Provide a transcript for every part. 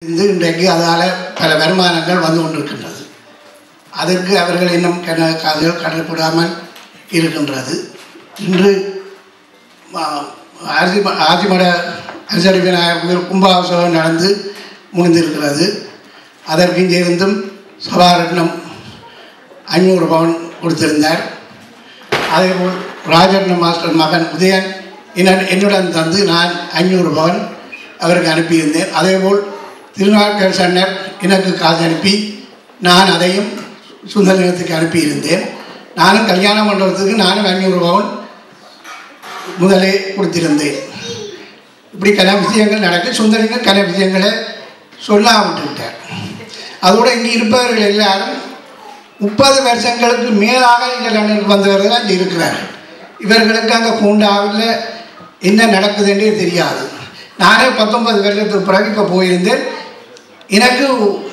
இன்றைக்கு அதால் பல வருமானங்கள் வந்து கொண்டிருக்கின்றது. அதற்கு அவர்கள் இன்னும் காதுகள் கடற்படாமல் இருக்கின்றது. இன்று ஆதிமட அரிசடி விநாயகர் கும்பாபிஷேகம் நடந்து முடிந்திருக்கிறது. அதற்கு இங்கிருந்தும் சபாரட்னம் 500 பவுன் கொடுத்திருந்தார். அதேபோல் ராஜரட்னம் மாஸ்டர் மகன் உதயன் என்னுடன் தந்து நான் 500 பவுன் அவருக்கு அனுப்பியிருந்தேன். அதேபோல் திருநாட்கள் சன்னர் எனக்கு காசு அனுப்பி நான் அதையும் சுந்தரலிங்கத்துக்கு அனுப்பியிருந்தேன். நானும் கல்யாண மண்டபத்துக்கு நானும் 500 பவுன் முதலே கொடுத்திருந்தேன். இப்படி கல விஷயங்கள் நடக்க சுந்தரலிங்கம் கல விஷயங்களை சொல்லாமட்டுவிட்டார். அதோடு இங்கே இருப்பவர்கள் எல்லாரும் 30 வருஷங்களுக்கு மேலாக எங்கள் அண்ணனுக்கு வந்தவர்கள் அங்கே இருக்கிறார்கள். இவர்களுக்கு அங்கே பூண்டாவில் என்ன நடக்குதுன்றே தெரியாது. நானே 19 வருஷத்துக்கு பிறகு இப்போ போயிருந்தேன். எனக்கு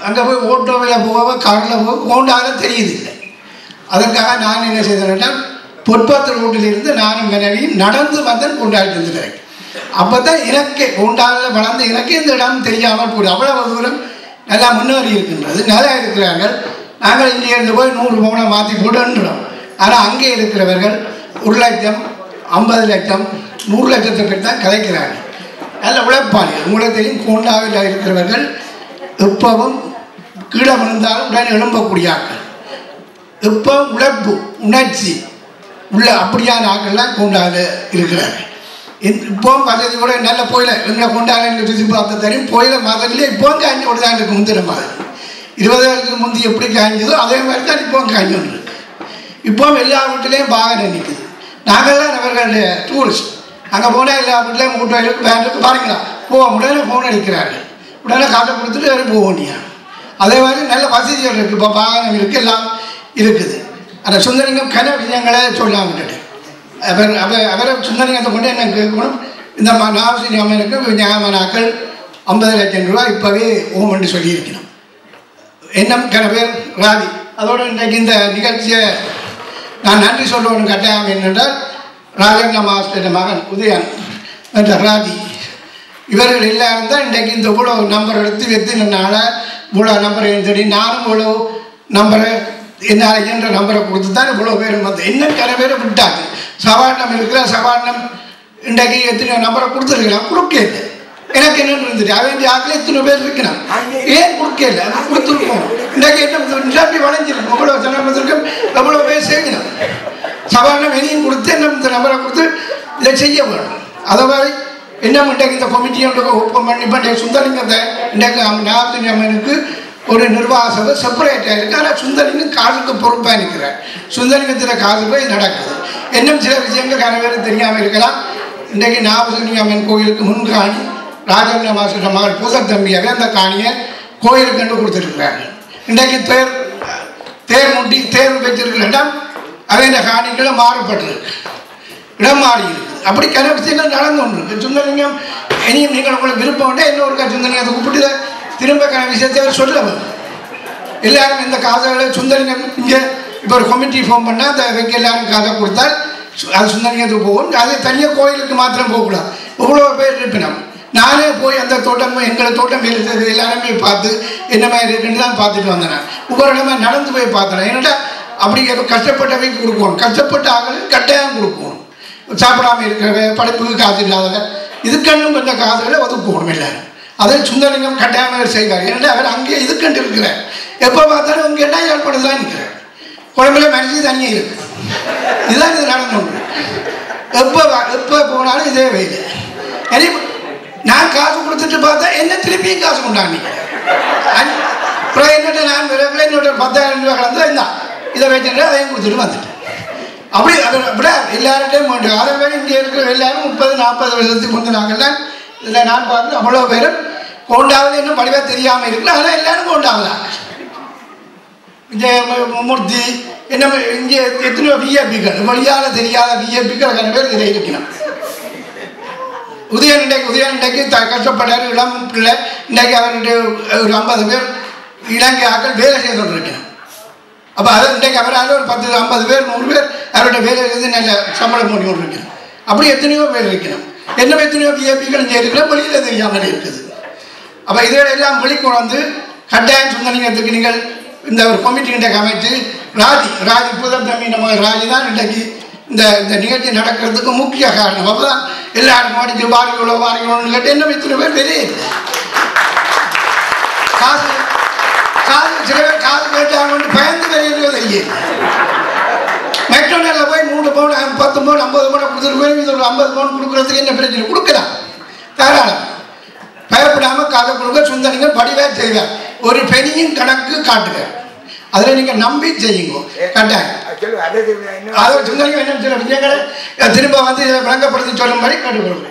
அங்கே போய் ஓட்டோவில் போக காரில் போக பூண்டாவில் தெரியுதில்லை. அதற்காக நான் என்ன செய்தேன்னா பொற்பத்து ரோட்டிலிருந்து நானும் மனைவியும் நடந்து வந்தேன் பூண்டாவிட்டு இருந்துக்கிறேன். அப்போ தான் எனக்கு பூண்டாவில் வளர்ந்து எனக்கு இந்த இடம் தெரியாமல் போய்டும். அவ்வளவு தூரம் நல்லா முன்னேறி இருக்கின்றது. நல்லா இருக்கிறாங்க. நாங்கள் இங்கே இருந்து போய் 100 பவுனை மாற்றி போட்டுன்றோம். ஆனால் அங்கே இருக்கிறவர்கள் 1 லட்சம் 50 லட்சம் 100 லட்சத்தை பேர் தான் கதைக்கிறார்கள். நல்ல உழைப்பாளிகள். உங்களுக்கு தெரியும் பூண்டாவில் இருக்கிறவர்கள் எப்பவும் கீழே விழுந்தாலும் உடனே எழும்பக்கூடிய ஆட்கள். எப்போ உழைப்பு உணர்ச்சி உள்ள அப்படியான ஆட்கள்லாம் பூண்டாவில் இருக்கிறார்கள். இப்போவும் வசதி கூட நல்ல போயில எங்களை கொண்டாட சுற்றி பார்த்து தெரியும். போயில மாதிரிலே இப்போ காய்ஞ்சி கூட தான் இருக்கு. முந்திர மாதிரி 20 வருஷத்துக்கு முந்தி எப்படி காய்ஞ்சதோ அதே மாதிரி தான் இப்போ காய்ஞ்சி ஒன்று. இப்போ எல்லா வீட்டிலையும் வாகனம் நிற்குது. நாங்கள்லாம் அவர்களுடைய டூரிஸ்ட். அங்கே போனால் எல்லா வீட்லையும் மூட்டைகளுக்கு வேண்டுக்கு பாருங்களா போக உடனே ஃபோன் அடிக்கிறார்கள். உடனே காசை கொடுத்துட்டு வேறு போக வேண்டியா. அதே மாதிரி நல்ல வசதிகள் இருக்குது. இப்போ வாகனம் இருக்குது, எல்லாம் இருக்குது. அந்த சுந்தரலிங்கம் கன விஷயங்களை சொல்லாம விட்டுட்டேன். அவரை சுந்தரலிங்கத்தை கொண்டு என்ன கேட்கணும். இந்த நாவசினி அம்மனுக்கு ஞாபகமானாக்கள் 50 லட்சம் ரூபா இப்போவே ஓமென்று சொல்லியிருக்கணும். இன்னும் கன பேர் ராதி. அதோடு இன்றைக்கு இந்த நிகழ்ச்சியை நான் நன்றி சொல்லணும் கட்டாயம் என்னென்றால் ராஜண்ண மாஸ்டர் மகன் உதயன் என்ற ராதி இவர்கள் எல்லாரும் தான் இன்றைக்கு இந்த இவ்வளோ நம்பர் எடுத்து எத்தினால இவ்வளோ நம்பரை தேடி நானும் இவ்வளோ நம்பரை என்னால் என்ற நம்பரை கொடுத்து தான் இவ்வளோ பேர் வந்து இன்னும் சில பேரை விட்டாங்க. சவாட்டம் இருக்கிற சவாட்டம் இன்றைக்கு எத்தனை நம்பரை கொடுத்துருக்கலாம். கொடுக்கல எனக்கு என்னென்னு இருந்துட்டு அவன் ஆக்கில் எத்தனை பேர் இருக்கணும். ஏன் கொடுக்கல கொடுத்துருக்கோம். இன்றைக்கு என்ன நிரப்பி வளைஞ்சிருக்கும். எவ்வளோ சனப்பத்திற்கும் எவ்வளோ பேர் செய்யணும். சவாட்டம் இனியும் கொடுத்து என்ன இந்த நம்பரை கொடுத்து இதை செய்ய வேணும். அதேமாதிரி என்ன இன்றைக்கு இந்த கமிட்டியோட ஒப்பம் பண்ணி பண்ணி சுந்தரலிங்கத்தை இன்றைக்கு நாவசினி அம்மனுக்கு ஒரு நிர்வாக சபை செப்பரேட்டாக இருக்குது. ஆனால் சுந்தரலிங்கம் காசுக்கு பொறுப்பாக இருக்கிறார். சுந்தரலிங்கத்தில் காசு போய் நடக்குது. இன்னும் சில விஷயங்கள் கன பேருக்கு தெரியாமல் இருக்கலாம். இன்றைக்கு நாவசினி அம்மன் கோயிலுக்கு முன்காணி ராஜண்ண மாஸ்டர் மகள் பூசர் தம்பியாகவே அந்த காணியை கோயிலுக்கு கண்டு கொடுத்துருக்கிறாங்க. இன்றைக்கு தேர் முட்டி தேர்வு வச்சிருக்கிற இடம் அவை காணிகளை மாறுபட்டிருக்கு. இடம் மாறி இருக்குது. அப்படி கன விஷயங்கள் நடந்து கொண்டு இருக்கு. சுந்தரலிங்கம் இனியும் நீங்கள் உங்களுக்கு விருப்பம் உண்டா இன்னொரு சுந்தரலிங்கத்தை கூப்பிட்டு திரும்ப கன விஷயத்தை அவர் சொல்ல வரும். எல்லாரும் இந்த காசுகளை சுந்தரலிங்கம் இங்கே இப்போ ஒரு கமிட்டி ஃபார்ம் பண்ணால் அந்த வைக்க எல்லாரும் காசை கொடுத்தால் அது சுந்தரலிங்கத்துக்கு போகும். அது தனியாக கோயிலுக்கு மாத்திரம் போகக்கூடாது. இவ்வளோ பேர் இருப்பினோம். நானே போய் அந்த தோட்டம் எங்களை தோட்டம் வேலை எல்லாருமே பார்த்து என்ன மாதிரி இருக்குன்னு தான் பார்த்துட்டு வந்தேன். ஒவ்வொரு இடமா நடந்து போய் பார்த்தேன். ஏன்னாட்டா அப்படி கஷ்டப்பட்டவைக்கு கொடுக்கணும். கஷ்டப்பட்ட ஆளுக்கு கட்டாயம் கொடுக்கணும். சாப்பிடாம இருக்கிறவ படிப்புக்கு காசு இல்லாதவங்க இதுக்கண்ணும் கொஞ்சம் காசுகளை ஒதுக்கணும் எல்லாரும். அதை சுந்தரலிங்கம் கட்டாயமாக செய்வார். ஏன்னா அவர் அங்கேயே இதுக்கண்டு இருக்கிறார். எப்போ பார்த்தாலும் அவங்க என்ன ஏற்பாடு தான் இருக்கிறார். குழம்புல மனசு தனியாக இருக்குது. இதுதான் இது நடந்து எப்போ போனாலும் இதே வெயில். நான் காசு கொடுத்துட்டு பார்த்தா என்ன திருப்பியும் காசு கொண்டாங்க. அப்புறம் என்னட்ட நான் என்னோட 10,000 ரூபா கலந்து இருந்தான் இதை வச்சுட்டு அதையும் கொடுத்துட்டு வந்துட்டேன். அப்படி அதை விட எல்லார்ட்டையும் வேண்டும். அதை வேறு இங்கே இருக்கிற எல்லாரும் 30-40 வருஷத்துக்கு முந்தினாங்கல்லாம் இதில் நான் பார்த்து அவ்வளோ பேரும் கோண்டாவில் இன்னும் படிவாக தெரியாமல் இருக்குல்ல. அதெல்லாம் எல்லாரும் கோண்டாவலாம். இங்கே மூர்த்தி என்ன இங்கே எத்தனையோ விஏபிக்கள் வழியால் தெரியாத விஏபிக்கள் கன பேர் இதில் இருக்கணும். உதயன் இன்றைக்கு கஷ்டப்பட்டார். இளம் பிள்ளை இன்றைக்கு அவருடைய ஒரு 50 பேர் இலங்கை ஆக்கள் வேலை செய்து கொண்டிருக்கணும். அப்போ அதை இன்றைக்கு அவரால் ஒரு 10-50 பேர் 100 பேர் அவருடைய வேலை செய்து நல்ல சம்பளம் பண்ணி கொண்டு இருக்கணும். அப்படி எத்தனையோ பேர் இருக்கணும். என்ன எத்தனையோ விஏபிக்கள் இங்கே இருக்கிற வழியில் தெரியாமல் இருக்குது. அப்போ இதெல்லாம் வெளிக்கொண்டு கட்டாயம் சுந்தரலிங்கத்துக்கு நீங்கள் இந்த ஒரு கமிட்டிகிட்ட அமைச்சு ராஜி புதன் தம்பி நம்ம ராஜி தான் இன்றைக்கு இந்த நிகழ்ச்சி நடக்கிறதுக்கு முக்கிய காரணம். அப்போ தான் எல்லாருக்கும் அடிச்சு வாரிகளோன்னு கேட்டு என்ன இத்தனை பேர் தெரியும். காசு சில பேர் காசு கேட்டாங்கன்னு பயந்து தெரியுதோ தெரியும். மெக்டோனல்ல போய் 3 பவுன் 10 பவுன் 50 பவுன் கொடுத்துட்டு போய் இது ஒரு 50 பவுன் கொடுக்குறதுக்கு என்ன பிரச்சனை? கொடுக்கலாம், தாராளம், பயப்படாமல் காசை கொடுக்க. சுந்தரலிங்கம் படிவே செய்வார். ஒரு பெனியும் கணக்கு காட்டுங்க, அதில் நீங்கள் நம்பி செய்யுங்க. கட்டாயம் அதை சுந்தரலிங்கம் என்ன சில விஷயங்களை திரும்ப வந்து விளங்கப்படுத்தி சொல்லும்படி கேட்டுக்கொள்ளுங்க.